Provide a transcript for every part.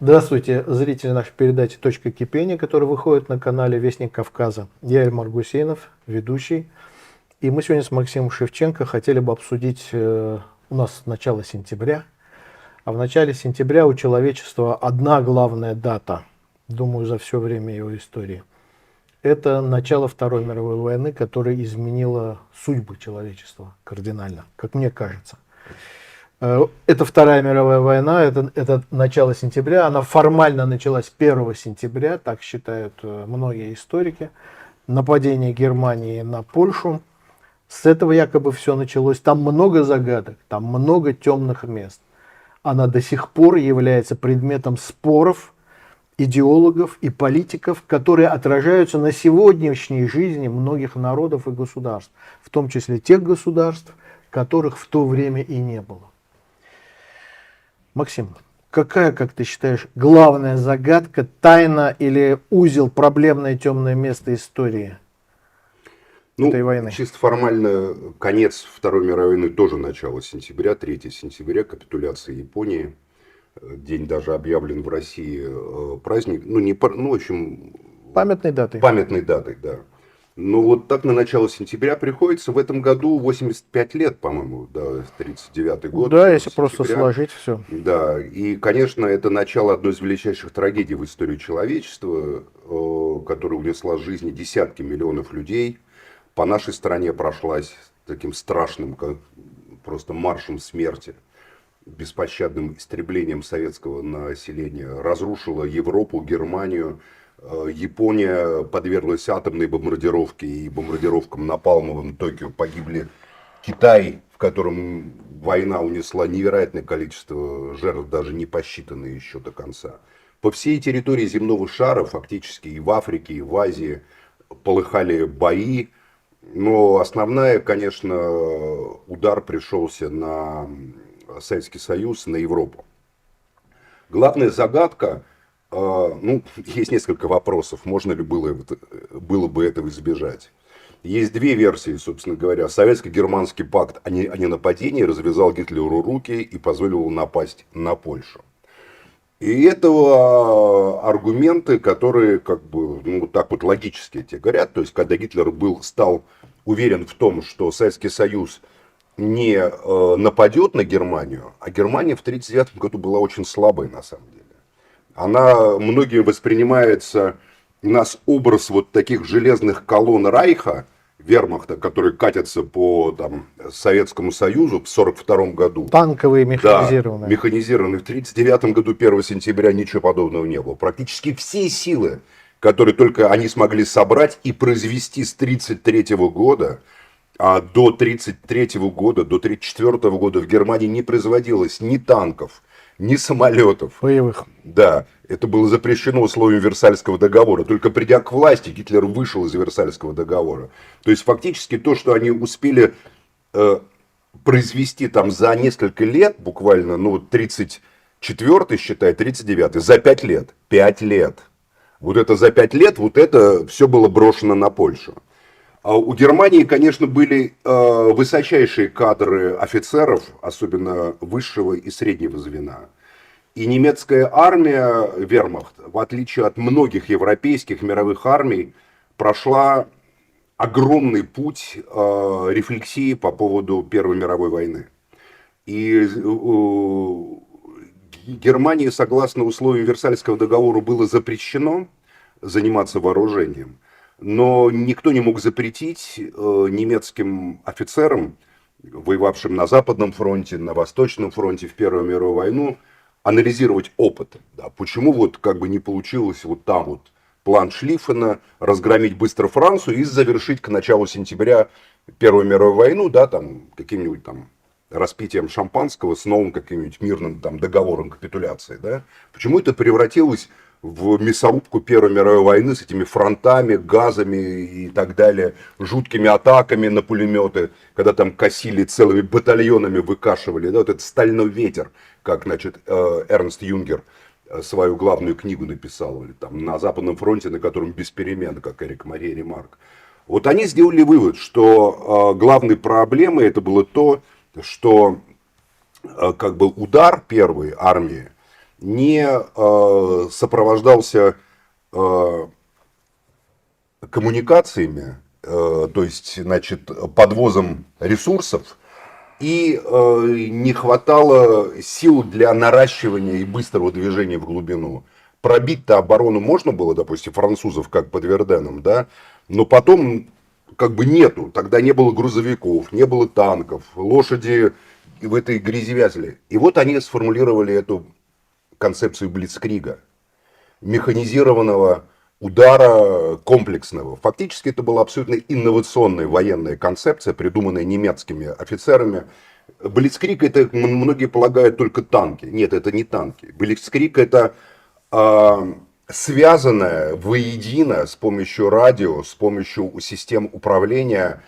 Здравствуйте, зрители нашей передачи «Точка кипения», которая выходит на канале «Вестник Кавказа». Я Эльмар Гусейнов, ведущий. И мы сегодня с Максимом Шевченко хотели бы обсудить, у нас начало сентября, а в начале сентября у человечества одна главная дата, думаю, за все время его истории. Это начало Второй мировой войны, которая изменила судьбы человечества кардинально, как мне кажется. Это Вторая мировая война, это начало сентября. Она формально началась 1 сентября, так считают многие историки. Нападение Германии на Польшу. С этого якобы все началось. Там много загадок, там много темных мест. Она до сих пор является предметом споров идеологов и политиков, которые отражаются на сегодняшней жизни многих народов и государств, в том числе тех государств, которых в то время и не было. Максим, какая, как ты считаешь, главная загадка, тайна или узел, проблемное темное место истории этой войны? Чисто формально, конец Второй мировой войны тоже начало сентября, 3 сентября, капитуляция Японии. День даже объявлен в России праздник, в общем, Памятной датой. памятной датой, да. Но вот так на начало сентября приходится. В этом году 85 лет, по-моему, да, 39-й год. Да, если просто сложить все. Да, и, конечно, это начало одной из величайших трагедий в истории человечества, которая унесла жизни десятки миллионов людей. По нашей стране прошлась таким страшным, как просто маршем смерти, беспощадным истреблением советского населения. Разрушила Европу, Германию. Япония подверглась атомной бомбардировке и бомбардировкам напалмовым. Токио погибли. Китай, в котором война унесла невероятное количество жертв, даже не посчитанные еще до конца. По всей территории земного шара, фактически и в Африке, и в Азии, полыхали бои. Но основная, конечно, удар пришелся на Советский Союз, на Европу. Главная загадка, есть несколько вопросов, можно ли было бы этого избежать. Есть две версии, собственно говоря. Советско-германский пакт о ненападении развязал Гитлеру руки и позволил напасть на Польшу. И это аргументы, которые так вот логически тебе говорят. То есть, когда Гитлер стал уверен в том, что Советский Союз не нападет на Германию, а Германия в 1939 году была очень слабой на самом деле. Она многими воспринимается, у нас образ вот таких железных колонн Райха, вермахта, которые катятся по Советскому Союзу в 1942 году. Танковые, механизированные. Да, механизированные. В 1939 году, 1 сентября, ничего подобного не было. Практически все силы, которые только они смогли собрать и произвести с 1933 года, а до 1933 года, до 1934 года в Германии не производилось ни танков, ни самолетов. Боевых. Да, это было запрещено условием Версальского договора. Только придя к власти, Гитлер вышел из Версальского договора. То есть, фактически, то, что они успели произвести там за несколько лет, буквально, 34-й, считай, 39-й, за 5 лет. 5 лет. Вот это за 5 лет, вот это все было брошено на Польшу. А у Германии, конечно, были высочайшие кадры офицеров, особенно высшего и среднего звена. И немецкая армия, вермахт, в отличие от многих европейских мировых армий, прошла огромный путь рефлексии по поводу Первой мировой войны. И Германии, согласно условиям Версальского договора, было запрещено заниматься вооружением. Но никто не мог запретить немецким офицерам, воевавшим на Западном фронте, на Восточном фронте в Первую мировую войну, анализировать опыт. Да, почему не получилось вот там вот план Шлиффена разгромить быстро Францию и завершить к началу сентября Первую мировую войну, да, каким-нибудь распитием шампанского с новым каким-нибудь мирным договором капитуляции. Да? Почему это превратилось в мясорубку Первой мировой войны с этими фронтами, газами и так далее, жуткими атаками на пулеметы, когда там косили целыми батальонами, выкашивали, да, вот этот стальной ветер, как, Эрнст Юнгер свою главную книгу написал, или на Западном фронте, на котором без перемен, как Эрик Мария Ремарк. Вот они сделали вывод, что главной проблемой это было то, что удар первой армии не сопровождался коммуникациями, то есть, значит, подвозом ресурсов, и не хватало сил для наращивания и быстрого движения в глубину. Пробить-то оборону можно было, допустим, французов, как под Верденом, да, но потом как бы нету. Тогда не было грузовиков, не было танков, лошади в этой грязи вязли. И вот они сформулировали эту концепцию блицкрига, механизированного удара комплексного. Фактически это была абсолютно инновационная военная концепция, придуманная немецкими офицерами. Блицкриг это, многие полагают, только танки. Нет, это не танки. Блицкриг это связанное воедино с помощью радио, с помощью систем управления,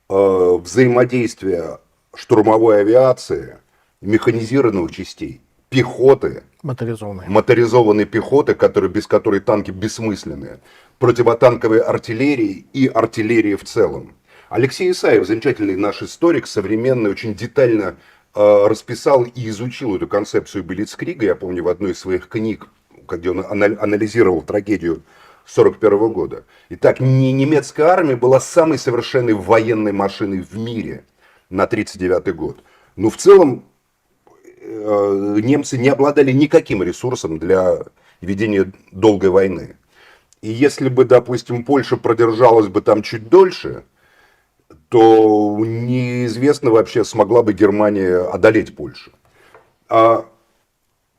взаимодействия штурмовой авиации, механизированных частей, пехоты, моторизованной пехоты, без которой танки бессмысленные, противотанковой артиллерии и артиллерии в целом. Алексей Исаев, замечательный наш историк, современный, очень детально расписал и изучил эту концепцию блицкрига. Я помню, в одной из своих книг, где он анализировал трагедию 1941 года. Итак, немецкая армия была самой совершенной военной машиной в мире на 1939 год. Но в целом немцы не обладали никаким ресурсом для ведения долгой войны. И если бы, допустим, Польша продержалась бы там чуть дольше, то неизвестно вообще, смогла бы Германия одолеть Польшу. А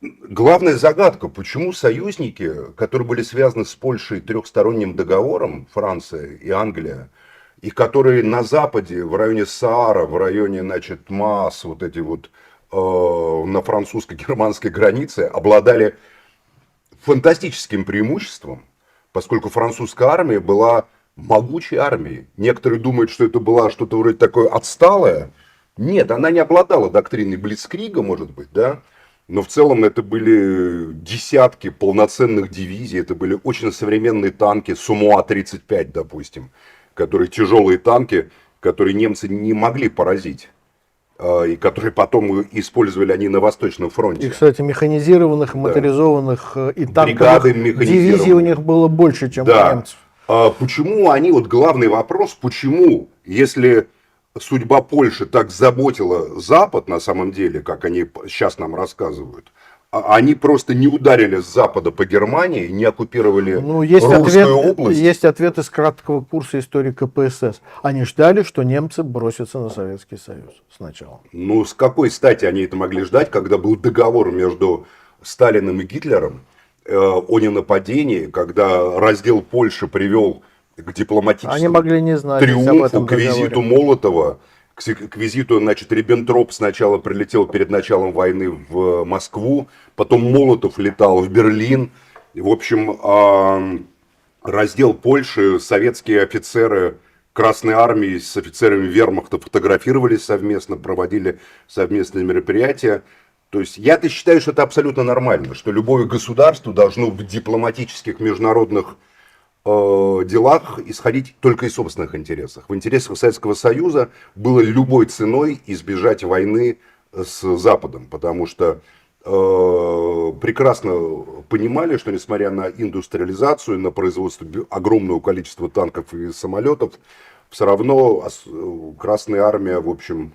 главная загадка, почему союзники, которые были связаны с Польшей трехсторонним договором, Франция и Англия, и которые на Западе, в районе Саара, в районе, значит, Маас, вот эти вот на французско-германской границе, обладали фантастическим преимуществом, поскольку французская армия была могучей армией. Некоторые думают, что это была что-то вроде такое отсталое. Нет, она не обладала доктриной блицкрига, может быть, да, но в целом это были десятки полноценных дивизий, это были очень современные танки, Сумуа-35, допустим, которые тяжелые танки, которые немцы не могли поразить. И которые потом использовали они на Восточном фронте. И, кстати, механизированных, моторизованных и танковых дивизий у них было больше, чем у немцев. Почему они, вот главный вопрос, почему, если судьба Польши так заботила Запад на самом деле, как они сейчас нам рассказывают, они просто не ударили с запада по Германии, не оккупировали Русскую область. Есть ответ из краткого курса истории КПСС. Они ждали, что немцы бросятся на Советский Союз сначала. Ну, с какой стати они это могли ждать, когда был договор между Сталиным и Гитлером о ненападении, когда раздел Польши привел к дипломатическому триумфу, к визиту Молотова, к визиту, значит, Риббентроп сначала прилетел перед началом войны в Москву, потом Молотов летал в Берлин. В общем, раздел Польши, советские офицеры Красной Армии с офицерами вермахта фотографировались совместно, проводили совместные мероприятия. То есть я-то считаю, что это абсолютно нормально, что любое государство должно в дипломатических международных делах исходить только из собственных интересов. В интересах Советского Союза было любой ценой избежать войны с Западом, потому что прекрасно понимали, что несмотря на индустриализацию, на производство огромного количества танков и самолетов, все равно Красная Армия, в общем,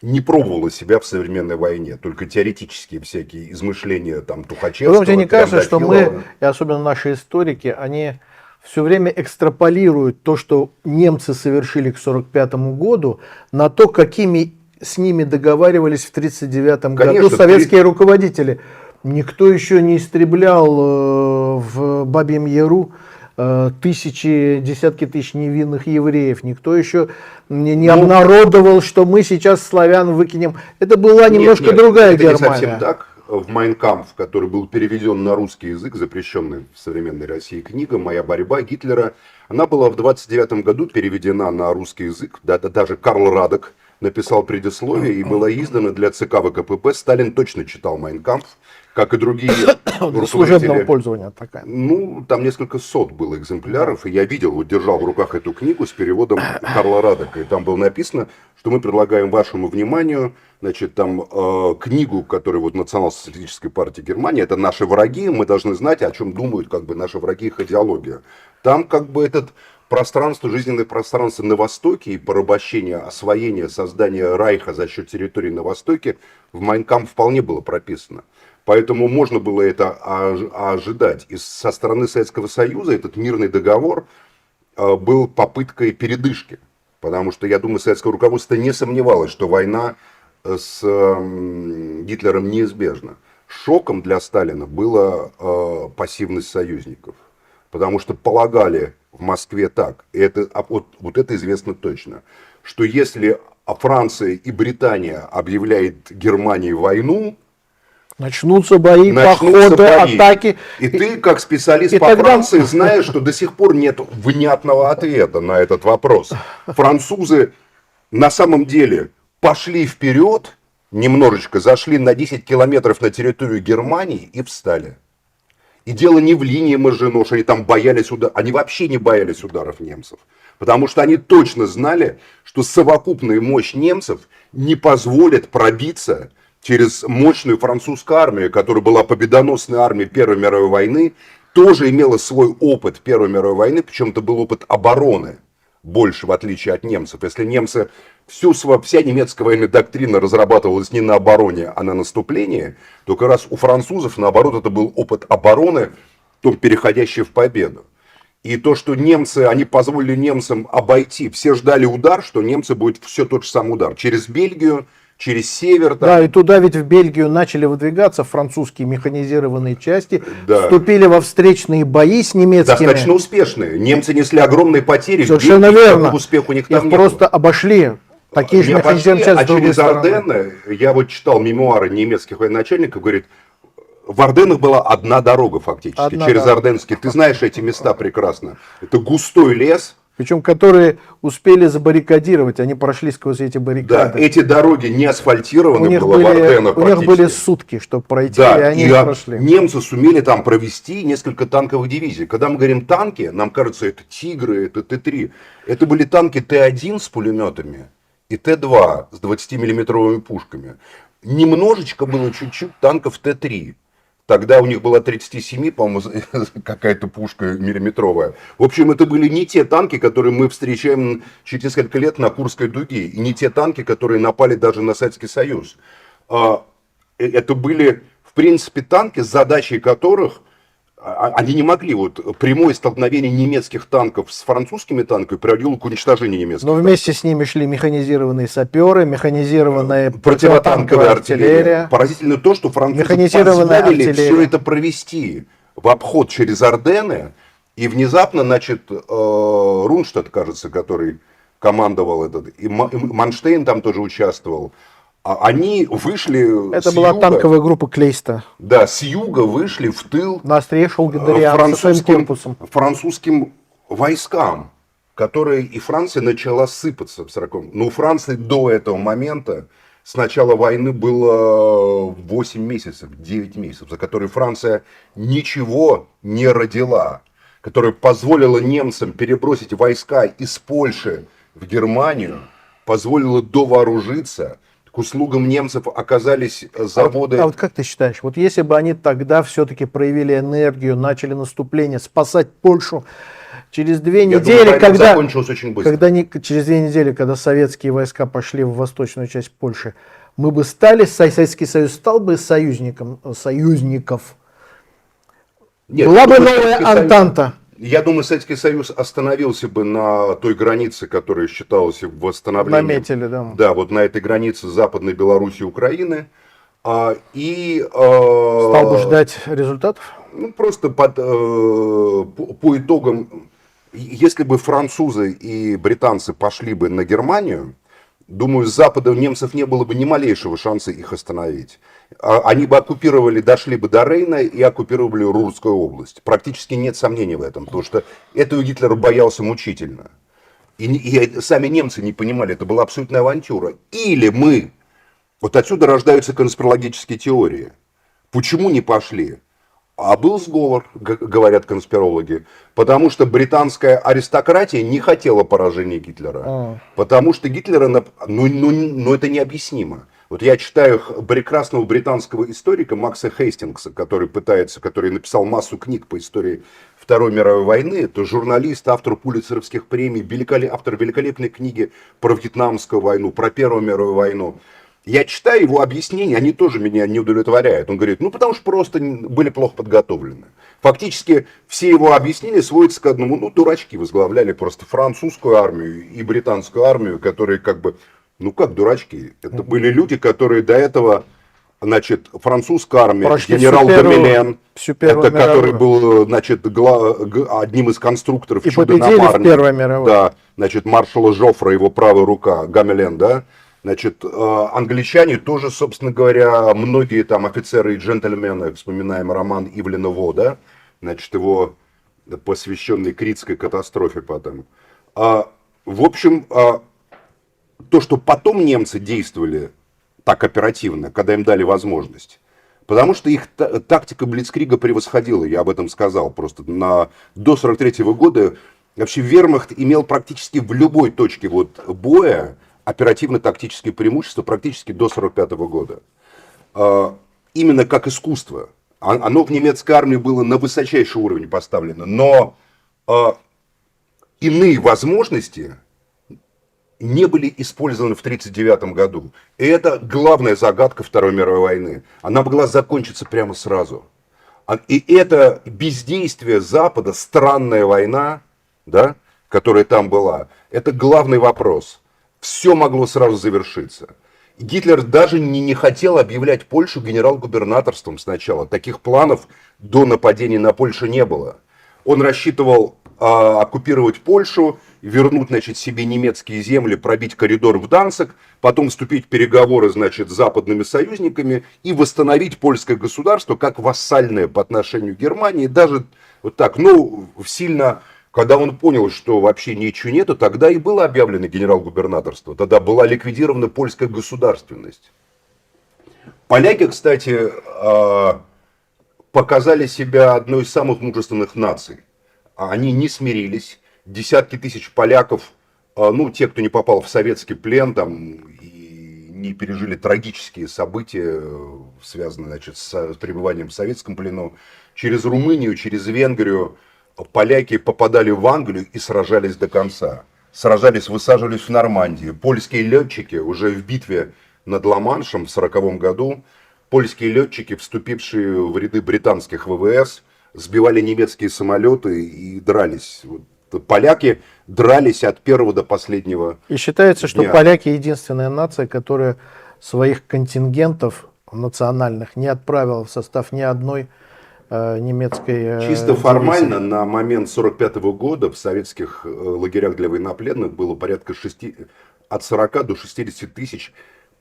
не пробовала себя в современной войне, только теоретические всякие измышления там Тухачевского. Потому что мне кажется, что мы, и особенно наши историки, они все время экстраполируют то, что немцы совершили к 1945 году, на то, какими с ними договаривались в 1939 году советские руководители. Никто еще не истреблял в Бабьем Яру десятки тысяч невинных евреев. Никто еще не обнародовал, что мы сейчас славян выкинем. Это была немножко другая Германия. Это не совсем так. В «Майн кампф», который был переведен на русский язык, запрещенный в современной России книга «Моя борьба» Гитлера, она была в 1929 году переведена на русский язык. Даже Карл Радек, написал предисловие и была издана для ЦК ВКПБ. Сталин точно читал «Майн кампф», как и другие Для служебного пользования такая. Ну, там несколько сот было экземпляров, и я видел, вот держал в руках эту книгу с переводом Карла Радека, и там было написано, что мы предлагаем вашему вниманию, значит, там книгу, которую вот Национал-социалистической партии Германии, это наши враги, мы должны знать, о чем думают как бы наши враги, их идеология. Там как бы этот пространство, жизненное пространство на Востоке и порабощение, освоение, создание Райха за счет территории на Востоке в «Майн кампф» вполне было прописано. Поэтому можно было это ожидать. И со стороны Советского Союза этот мирный договор был попыткой передышки. Потому что, я думаю, советское руководство не сомневалось, что война с Гитлером неизбежна. Шоком для Сталина была пассивность союзников. Потому что полагали в Москве так, и это, вот это известно точно, что если Франция и Британия объявляют Германии войну, начнутся бои, походы, атаки. И ты, как специалист по Франции, знаешь, что до сих пор нет внятного ответа на этот вопрос. Французы на самом деле пошли вперед, немножечко зашли на 10 километров на территорию Германии и встали. И дело не в линии Мажино, что они там боялись ударов. Они вообще не боялись ударов немцев. Потому что они точно знали, что совокупная мощь немцев не позволит пробиться через мощную французскую армию, которая была победоносной армией Первой мировой войны, тоже имела свой опыт Первой мировой войны, причем это был опыт обороны, больше в отличие от немцев. Если немцы, вся немецкая военная доктрина разрабатывалась не на обороне, а на наступлении, то как раз у французов, наоборот, это был опыт обороны, потом переходящий в победу. И то, что немцы, они позволили немцам обойти, все ждали удар, что немцы будет все тот же самый удар через Бельгию, через север. Да, и туда ведь в Бельгию начали выдвигаться французские механизированные части, да. Вступили во встречные бои с немецкими. Достаточно успешные. Немцы несли огромные потери. Совершенно верно. Успех у них там их просто обошли. Такие же механизированные части. А через Орденны, я вот читал мемуары немецких военачальников, говорит, в Орденнах была одна дорога фактически, через Орденские. Ты знаешь эти места прекрасно. Это густой лес. Причем, которые успели забаррикадировать, они прошли сквозь эти баррикады. Да, эти дороги не асфальтированы было в Орденах. У них были сутки, чтобы пройти, да, и они их прошли. Немцы сумели там провести несколько танковых дивизий. Когда мы говорим танки, нам кажется, это «Тигры», это Т-3. Это были танки Т-1 с пулеметами и Т-2 с 20-миллиметровыми пушками. Немножечко было чуть-чуть танков Т-3. Тогда у них была 37, по-моему, какая-то пушка миллиметровая. В общем, это были не те танки, которые мы встречаем через несколько лет на Курской дуге. И не те танки, которые напали даже на Советский Союз. Это были, в принципе, танки, с задачей которых они не могли. Вот прямое столкновение немецких танков с французскими танками приводило к уничтожению немецких танков. Но вместе с ними шли механизированные саперы, механизированная противотанковая артиллерия. Поразительно то, что французы позволили все это провести в обход через Ордены. И внезапно, значит, Рунштадт, кажется, который командовал этот, и Манштейн там тоже участвовал. Они вышли Это была юга, танковая группа Клейста. Да, с юга вышли в тыл на острие шел Гудериан со своим корпусом. Французским войскам, которые и Франция начала сыпаться в 40-м. Но у Франции до этого момента с начала войны было 8 месяцев, 9 месяцев, за которые Франция ничего не родила, которая позволила немцам перебросить войска из Польши в Германию, позволила довооружиться. К услугам немцев оказались заводы. А вот как ты считаешь, вот если бы они тогда все-таки проявили энергию, начали наступление, спасать Польшу, через 2 недели, когда через 2 недели, когда советские войска пошли в восточную часть Польши, мы бы стали, Советский Союз стал бы союзником союзников. Нет, была бы новая Антанта. Я думаю, Советский Союз остановился бы на той границе, которая считалась восстановлением. Наметили, да. Да, вот на этой границе Западной Белоруссии и Украины. Стал бы ждать результатов? Ну, просто по итогам, если бы французы и британцы пошли бы на Германию, думаю, с Запада у немцев не было бы ни малейшего шанса их остановить. Они бы оккупировали, дошли бы до Рейна и оккупировали Рурскую область. Практически нет сомнений в этом, потому что этого Гитлер боялся мучительно. И сами немцы не понимали, это была абсолютная авантюра. Или мы, вот отсюда рождаются конспирологические теории. Почему не пошли? А был сговор, говорят конспирологи, потому что британская аристократия не хотела поражения Гитлера. Потому что Гитлера, ну это необъяснимо. Вот я читаю прекрасного британского историка Макса Хейстингса, который написал массу книг по истории Второй мировой войны. Это журналист, автор пулитцеровских премий, автор великолепной книги про Вьетнамскую войну, про Первую мировую войну. Я читаю его объяснения, они тоже меня не удовлетворяют. Он говорит, ну потому что просто были плохо подготовлены. Фактически все его объяснения сводятся к одному, ну дурачки возглавляли просто французскую армию и британскую армию, которые как бы, ну как дурачки. Это были люди, которые до этого, значит, французская армия, прошли генерал Гамилен, это который мировую. был, значит, одним из конструкторов И чуда победили в напарника. Первой мировой. Да, значит, маршала Жофра, его правая рука, Гамилен, да. Значит, англичане тоже, собственно говоря, многие там офицеры и джентльмены, вспоминаем роман Ивлена Во, да, значит, его посвященный Критской катастрофе потом. В общем, то, что потом немцы действовали так оперативно, когда им дали возможность, потому что их тактика Блицкрига превосходила, я об этом сказал, просто до 43 года вообще вермахт имел практически в любой точке вот боя оперативно-тактические преимущества практически до 1945 года. Именно как искусство. Оно в немецкой армии было на высочайший уровень поставлено. Но иные возможности не были использованы в 1939 году. И это главная загадка Второй мировой войны. Она могла закончиться прямо сразу. И это бездействие Запада, странная война, да, которая там была, это главный вопрос. Все могло сразу завершиться. Гитлер даже не хотел объявлять Польшу генерал-губернаторством сначала. Таких планов до нападения на Польшу не было. Он рассчитывал оккупировать Польшу, вернуть, значит, себе немецкие земли, пробить коридор в Данциг, потом вступить в переговоры, значит, с западными союзниками и восстановить польское государство как вассальное по отношению к Германии. Даже вот так, ну, сильно... Когда он понял, что вообще ничего нету, тогда и было объявлено генерал-губернаторство. Тогда была ликвидирована польская государственность. Поляки, кстати, показали себя одной из самых мужественных наций. Они не смирились. Десятки тысяч поляков, ну, те, кто не попал в советский плен, там, и не пережили трагические события, связанные, значит, с пребыванием в советском плену, через Румынию, через Венгрию, поляки попадали в Англию и сражались до конца. Сражались, высаживались в Нормандии. Польские летчики уже в битве над Ла-Маншем в 1940 году, польские летчики, вступившие в ряды британских ВВС, сбивали немецкие самолеты и дрались. Поляки дрались от первого до последнего. И считается, что дня. поляки единственная нация, которая своих контингентов национальных не отправила в состав ни одной немецкой Чисто формально на момент 1945 года в советских лагерях для военнопленных было порядка от 40 до 60 тысяч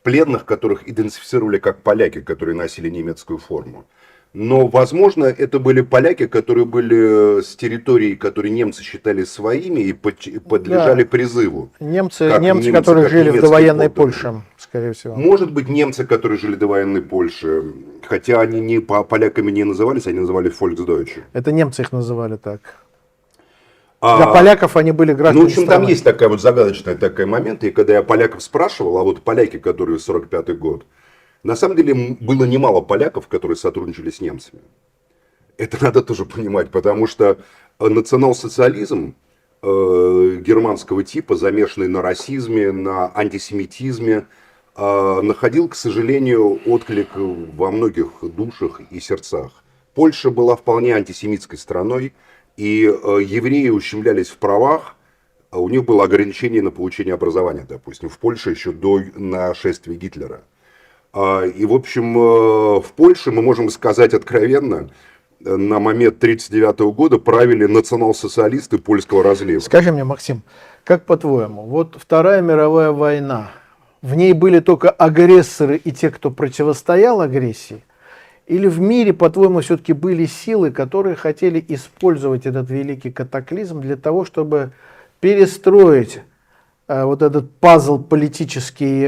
пленных, которых идентифицировали как поляки, которые носили немецкую форму. Но, возможно, это были поляки, которые были с территорий, которые немцы считали своими и подлежали призыву. Немцы, которые жили в довоенной Польше, скорее всего. Может быть, немцы, которые жили в довоенной Польше, хотя они поляками не назывались, они называли Volksdeutsche. Это немцы их называли так. Для поляков они были гражданами. Ну, в общем, там есть такая вот загадочная такой момент. И когда я поляков спрашивал, а вот поляки, которые 45-й год, на самом деле было немало поляков, которые сотрудничали с немцами. Это надо тоже понимать, потому что национал-социализм германского типа, замешанный на расизме, на антисемитизме, находил, к сожалению, отклик во многих душах и сердцах. Польша была вполне антисемитской страной, и евреи ущемлялись в правах, у них было ограничение на получение образования, допустим, в Польше еще до нашествия Гитлера. И, в общем, в Польше, мы можем сказать откровенно, на момент 1939 года правили национал-социалисты польского разлива. Скажи мне, Максим, как по-твоему, вот Вторая мировая война, в ней были только агрессоры и те, кто противостоял агрессии? Или в мире, по-твоему, все-таки были силы, которые хотели использовать этот великий катаклизм для того, чтобы перестроить вот этот пазл политический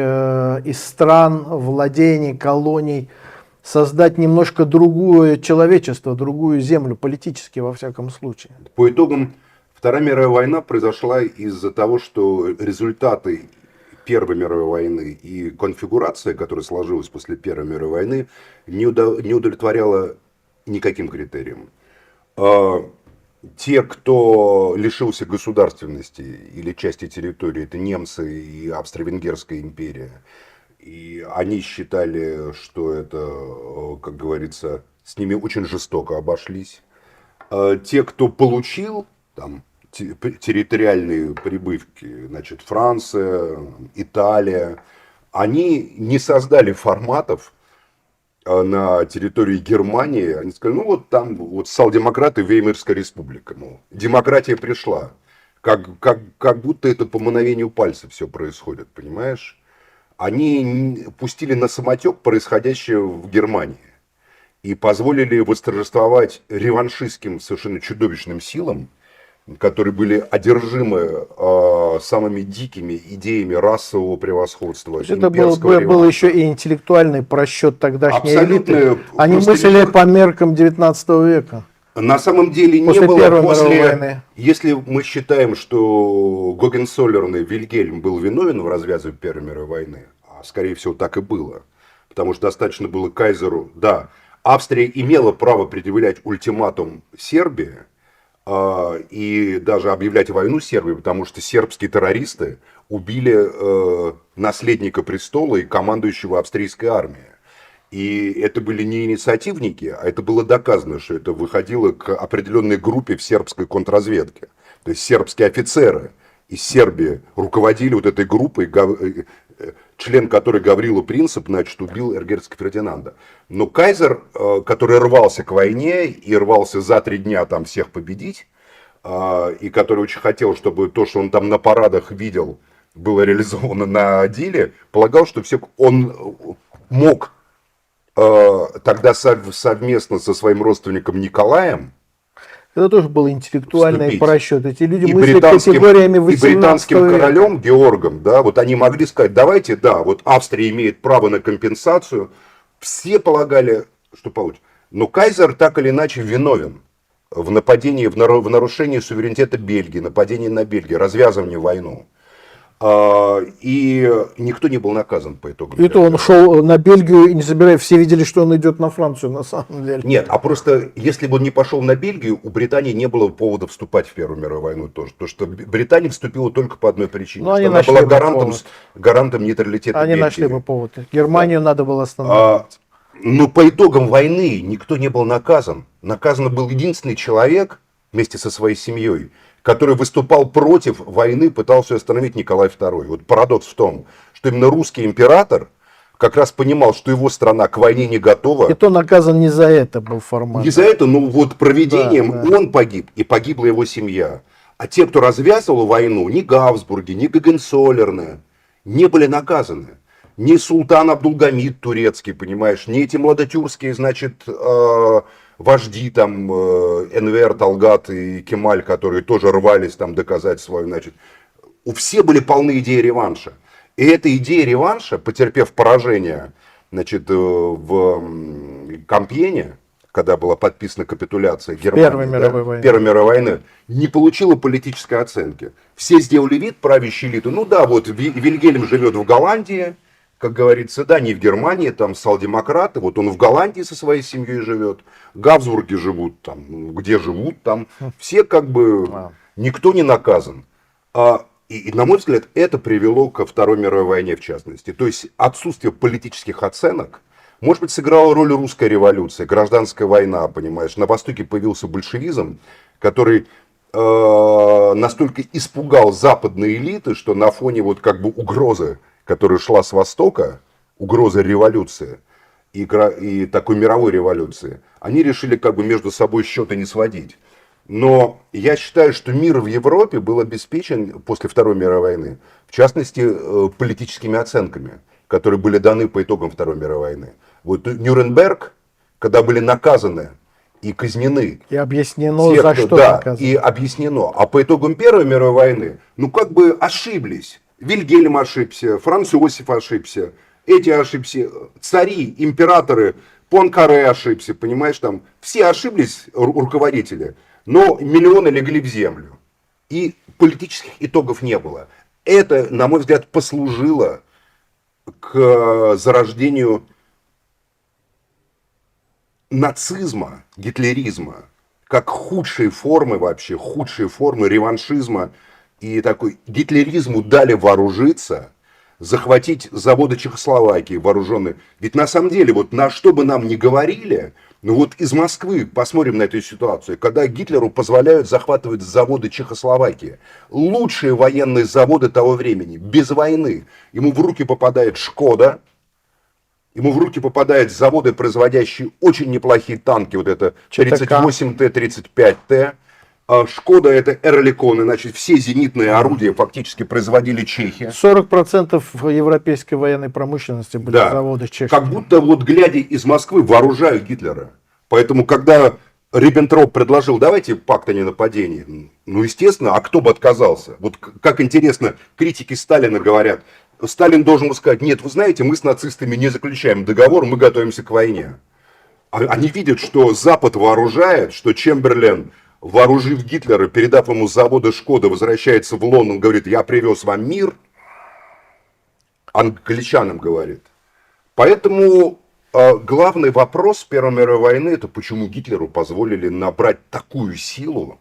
из стран, владений, колоний, создать немножко другое человечество, другую землю, политически во всяком случае. По итогам Вторая мировая война произошла из-за того, что результаты Первой мировой войны и конфигурация, которая сложилась после Первой мировой войны, не удовлетворяла никаким критериям. Те, кто лишился государственности или части территории, это немцы и Австро-Венгерская империя. И они считали, что это, как говорится, с ними очень жестоко обошлись. Те, кто получил там территориальные прибывки, значит, Франция, Италия, они не создали форматов на территории Германии. Они сказали, ну вот там вот социал-демократы, Веймарская республика. Мол, демократия пришла. Как будто это по мановению пальца все происходит, понимаешь? Они пустили на самотек происходящее в Германии и позволили восторжествовать реваншистским совершенно чудовищным силам, которые были одержимы самыми дикими идеями расового превосходства. Это был еще и интеллектуальный просчет тогдашней элиты. Они мыслили по меркам 19 века. На самом деле не после было Первой мировой войны. Если мы считаем, что Гогенцоллерн Вильгельм был виновен в развязывании Первой мировой войны, а скорее всего так и было, потому что достаточно было кайзеру, да, Австрия имела право предъявлять ультиматум Сербии и даже объявлять войну Сербии, потому что сербские террористы убили наследника престола и командующего австрийской армией. И это были не инициативники, а это было доказано, что это выходило к определенной группе в сербской контрразведке. То есть сербские офицеры из Сербии руководили вот этой группой, член которой Гаврила Принцип, значит, убил Эргерцога Фердинанда. Но кайзер, который рвался к войне и рвался за 3 дня там всех победить, и который очень хотел, чтобы то, что он там на парадах видел, было реализовано на деле, полагал, что он мог тогда совместно со своим родственником Николаем. Это тоже был интеллектуальный просчет. Эти люди и мыслили категориями 18 и британским века. королем Георгом, да, вот они могли сказать, давайте, да, вот Австрия имеет право на компенсацию. Все полагали, что получит. Но кайзер так или иначе виновен в нападении, в нарушении суверенитета Бельгии, нападении на Бельгию, развязывании войны. И никто не был наказан по итогам. Это он шел на Бельгию и не собирая, все видели, что он идет на Францию на самом деле. Нет, а просто если бы он не пошел на Бельгию, у Британии не было повода вступать в Первую мировую войну тоже. Потому что Британия вступила только по одной причине. Но что она была гарантом нейтралитета Они Бельгии. нашли бы повод. Германию надо было остановить. Но по итогам войны никто не был наказан. Наказан был единственный человек вместе со своей семьей, который выступал против войны, пытался остановить Николай II. Вот парадокс в том, что именно русский император как раз понимал, что его страна к войне не готова. И то наказан не за это был формат. Не за это, но вот проведением он погиб, и погибла его семья. А те, кто развязывал войну, ни Габсбурги, ни Гогенцоллерны, не были наказаны. Ни султан Абдулгамид турецкий, понимаешь, ни эти младотюркские, значит, вожди там Энвер, Талгат и Кемаль, которые тоже рвались там доказать свою, значит, у всех были полны идеи реванша. И эта идея реванша, потерпев поражение, значит, в Кампьене, когда была подписана капитуляция Германии, Первой мировой войны, не получила политической оценки. Все сделали вид, правящие элиты, ну да, вот Вильгельм живет в Голландии, как говорится, да, не в Германии, там социал-демократы, вот он в Голландии со своей семьей живет, Габсбурги живут там, где живут там, все как бы, никто не наказан. И, на мой взгляд, это привело ко Второй мировой войне в частности. То есть отсутствие политических оценок, может быть, сыграла роль русская революция, гражданская война, понимаешь, на Востоке появился большевизм, который настолько испугал западные элиты, что на фоне вот как бы угрозы, которая шла с Востока, угроза революции и такой мировой революции, они решили как бы между собой счеты не сводить. Но я считаю, что мир в Европе был обеспечен после Второй мировой войны, в частности, политическими оценками, которые были даны по итогам Второй мировой войны. Вот Нюрнберг, когда были наказаны и казнены. И объяснено, за что да, наказаны. И объяснено. А по итогам Первой мировой войны, ну как бы ошиблись. Вильгельм ошибся, Франц Иосиф ошибся, эти ошибся, цари, императоры, Пуанкаре ошибся, понимаешь, там все ошиблись, руководители, но миллионы легли в землю. И политических итогов не было. Это, на мой взгляд, послужило к зарождению нацизма, гитлеризма, как худшие формы вообще, худшие формы реваншизма. И такой гитлеризму дали вооружиться, захватить заводы Чехословакии вооруженные. Ведь на самом деле, вот на что бы нам ни говорили, ну вот из Москвы посмотрим на эту ситуацию, когда Гитлеру позволяют захватывать заводы Чехословакии. Лучшие военные заводы того времени, без войны. Ему в руки попадает Шкода, ему в руки попадают заводы, производящие очень неплохие танки, вот это 38Т, 35Т. Шкода это Эрликон, значит, все зенитные орудия фактически производили чехи. 40% европейской военной промышленности были заводы чешские. Как будто вот глядя из Москвы вооружают Гитлера. Поэтому, когда Риббентроп предложил, давайте пакт о ненападении, ну, естественно, а кто бы отказался? Вот как интересно, критики Сталина говорят, Сталин должен был сказать, нет, вы знаете, мы с нацистами не заключаем договор, мы готовимся к войне. Они видят, что Запад вооружает, что Чемберлен, вооружив Гитлера, передав ему заводы Шкода, возвращается в Лондон, говорит, я привез вам мир. Англичанам говорит. Поэтому главный вопрос Первой мировой войны, это почему Гитлеру позволили набрать такую силу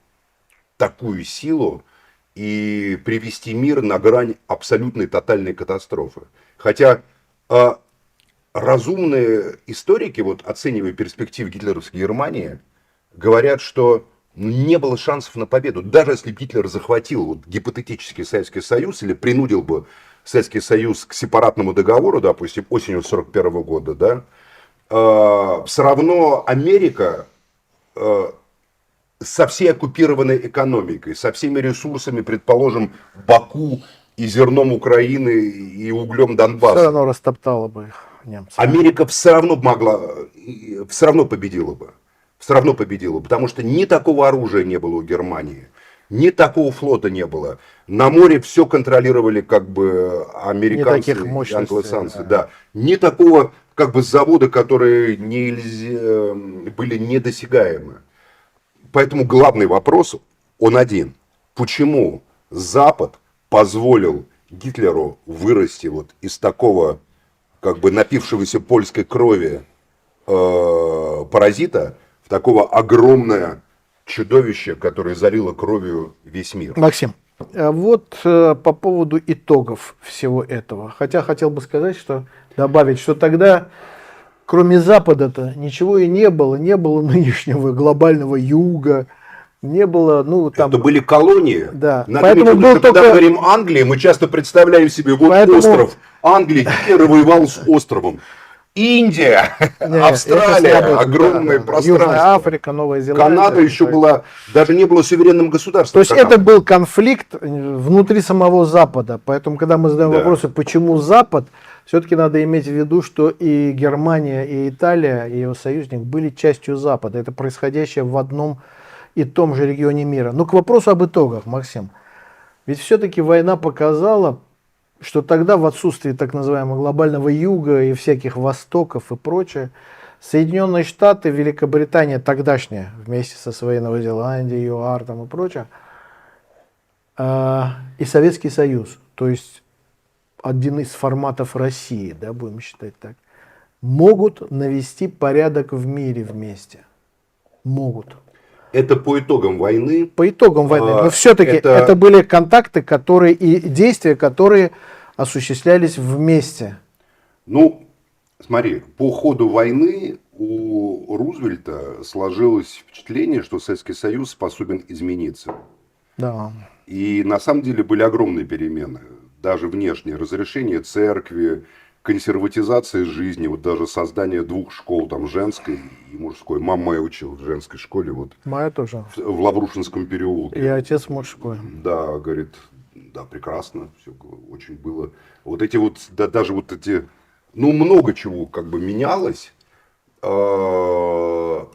и привести мир на грань абсолютной тотальной катастрофы. Хотя разумные историки, вот, оценивая перспективы гитлеровской Германии, говорят, что не было шансов на победу. Даже если Гитлер захватил вот, гипотетически Советский Союз или принудил бы Советский Союз к сепаратному договору, допустим, осенью 1941 года, да, все равно Америка со всей оккупированной экономикой, со всеми ресурсами, предположим, Баку и зерном Украины и углем Донбасса. Все равно растоптала бы их немцы. Америка все равно победила бы. Все равно победила, потому что ни такого оружия не было у Германии, ни такого флота не было. На море все контролировали как бы американцы и англосаксы. Да. Ни такого как бы завода, которые были недосягаемы. Поэтому главный вопрос, он один. Почему Запад позволил Гитлеру вырасти вот из такого как бы напившегося польской крови паразита, такого огромное чудовище, которое залило кровью весь мир. Максим, вот по поводу итогов всего этого. Хотя хотел бы сказать, что добавить, что тогда, кроме Запада-то, ничего и не было. Не было нынешнего глобального юга, не было, ну, там... Это были колонии. Да. Поэтому был когда только... говорим Англия, мы часто представляем себе вот остров Англии, Гитлер воевал с островом. Индия, Австралия, огромное пространство. Южная Африка, Новая Зеландия. Канада еще была, даже не было суверенным государством. То есть это был конфликт внутри самого Запада. Поэтому, когда мы задаем вопросы, почему Запад, все-таки надо иметь в виду, что и Германия, и Италия, и его союзник были частью Запада. Это происходящее в одном и том же регионе мира. Но к вопросу об итогах, Максим. Ведь все-таки война показала, что тогда в отсутствии так называемого глобального юга и всяких востоков и прочее, Соединенные Штаты, Великобритания тогдашняя, вместе со своей Новой Зеландией, ЮАР там и прочее, и Советский Союз, то есть один из форматов России, да, будем считать так, могут навести порядок в мире вместе. Могут. Это по итогам войны. По итогам войны. Но все-таки это были контакты, которые и действия, которые осуществлялись вместе. Ну, смотри, по ходу войны у Рузвельта сложилось впечатление, что Советский Союз способен измениться. Да. И на самом деле были огромные перемены. Даже внешнее разрешение церкви, консерватизация жизни, вот даже создание двух школ, там женской и мужской. Мама моя училась в женской школе, вот. Моя тоже. В Лаврушинском переулке. И отец мужской. Да, говорит, да, прекрасно, все очень было. Вот эти вот, да, даже вот эти, ну, много чего как бы менялось. Ну,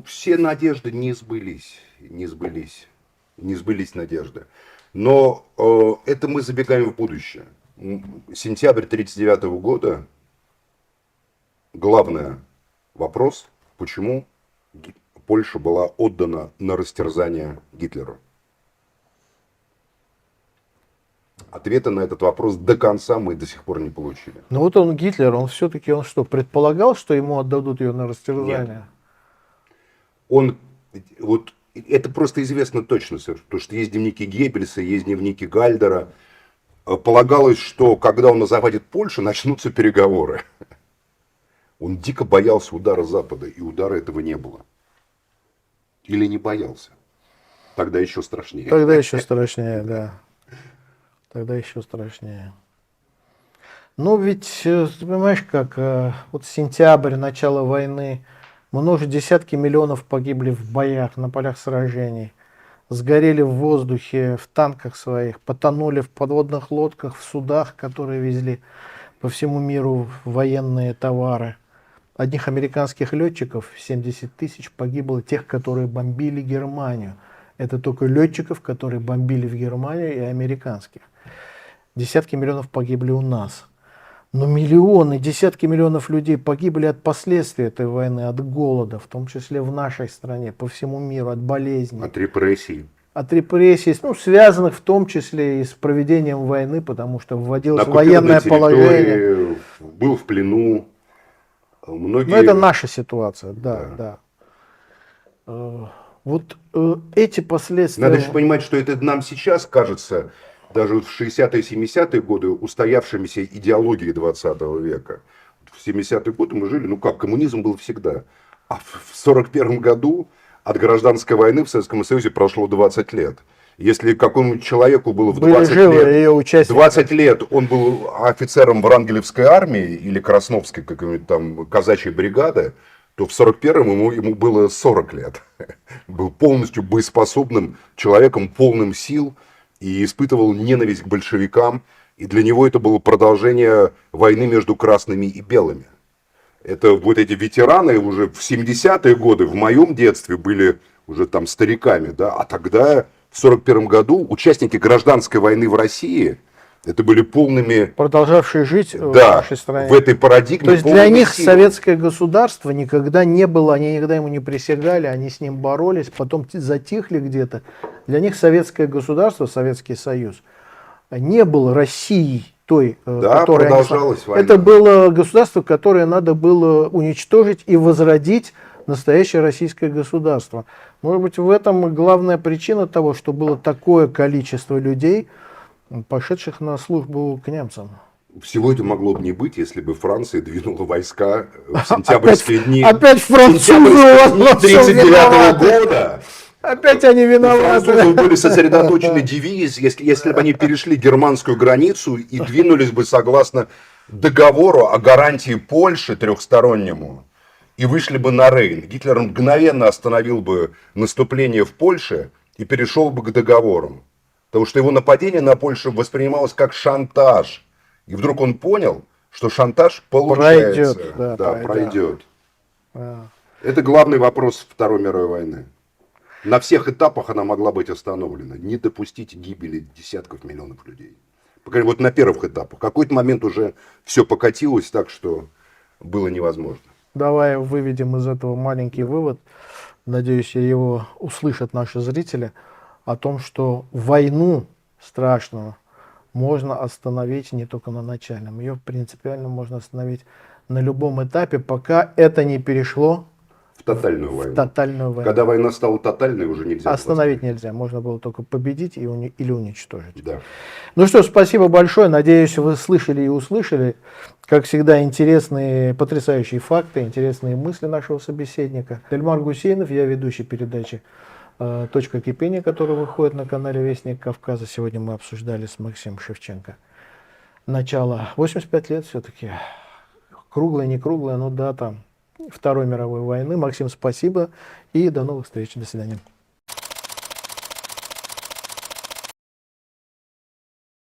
все надежды не сбылись надежды. Но это мы забегаем в будущее. Сентябрь 1939 года. Главный вопрос, почему Польша была отдана на растерзание Гитлеру. Ответа на этот вопрос до конца мы до сих пор не получили. Ну вот он, Гитлер, он все-таки, он что, предполагал, что ему отдадут ее на растерзание? Он, вот, это просто известно точно, потому что есть дневники Геббельса, есть дневники Гальдера. Полагалось, что когда он захватит Польшу, начнутся переговоры. Он дико боялся удара Запада, и удара этого не было. Или не боялся. Тогда еще страшнее. Тогда еще страшнее, да. Тогда еще страшнее. Ну ведь, ты понимаешь, как вот сентябрь, начало войны, десятки миллионов погибли в боях, на полях сражений, сгорели в воздухе, в танках своих, потонули в подводных лодках, в судах, которые везли по всему миру военные товары. Одних американских летчиков 70 тысяч погибло, тех, которые бомбили Германию. Это только летчиков, которые бомбили в Германию, и американских. Десятки миллионов погибли у нас. Но миллионы, десятки миллионов людей погибли от последствий этой войны, от голода, в том числе в нашей стране, по всему миру, от болезней. От репрессий. От репрессий, ну, связанных в том числе и с проведением войны, потому что вводилось военное положение. Был в плену. Многие... Но это наша ситуация, да. Вот эти последствия... Надо же понимать, что это нам сейчас кажется, даже в 60-е и 70-е годы, устоявшимися идеологией 20 века. В 70-е годы мы жили, ну как, коммунизм был всегда. А в 41 году от гражданской войны в Советском Союзе прошло 20 лет. Если какому-нибудь человеку было в 20 лет, он был офицером Врангелевской армии или Красновской какой-нибудь там казачьей бригады, то в 41-м ему было 40 лет. Был полностью боеспособным человеком, полным сил, и испытывал ненависть к большевикам. И для него это было продолжение войны между красными и белыми. Это вот эти ветераны уже в 70-е годы, в моем детстве, были уже там стариками, да, а тогда... В 1941 году участники гражданской войны в России, это были полными... Продолжавшие жить в да, нашей стране. В этой парадигме. То есть для них советское государство никогда не было, они никогда ему не присягали, они с ним боролись, потом затихли где-то. Для них советское государство, Советский Союз, не был Россией той, да, которая... продолжалась война. Это было государство, которое надо было уничтожить и возродить настоящее российское государство. Может быть, в этом главная причина того, что было такое количество людей, пошедших на службу к немцам. Всего это могло бы не быть, если бы Франция двинула войска в сентябрьские дни. Опять французы 1939 года. Опять они виноваты. Французы были сосредоточены дивизии, если бы они перешли германскую границу и двинулись бы согласно договору о гарантии Польши трехстороннему, и вышли бы на Рейн. Гитлер мгновенно остановил бы наступление в Польше и перешел бы к договорам. Потому что его нападение на Польшу воспринималось как шантаж. И вдруг он понял, что шантаж получается. Пройдет. Это главный вопрос Второй мировой войны. На всех этапах она могла быть остановлена. Не допустить гибели десятков миллионов людей. Вот на первых этапах. В какой-то момент уже все покатилось так, что было невозможно. Давай выведем из этого маленький вывод, надеюсь, его услышат наши зрители, о том, что войну страшную можно остановить не только на начальном, ее принципиально можно остановить на любом этапе, пока это не перешло в тотальную войну. Тотальную войну. Когда война стала тотальной, уже нельзя. Остановить нельзя, можно было только победить или уничтожить. Да. Ну что, спасибо большое, надеюсь, вы слышали и услышали, как всегда, интересные, потрясающие факты, интересные мысли нашего собеседника. Эльмар Гусейнов, я ведущий передачи «Точка кипения», которая выходит на канале «Вестник Кавказа». Сегодня мы обсуждали с Максимом Шевченко начало. 85 лет все-таки. Круглая, не круглая, но дата Второй мировой войны. Максим, спасибо и до новых встреч. До свидания.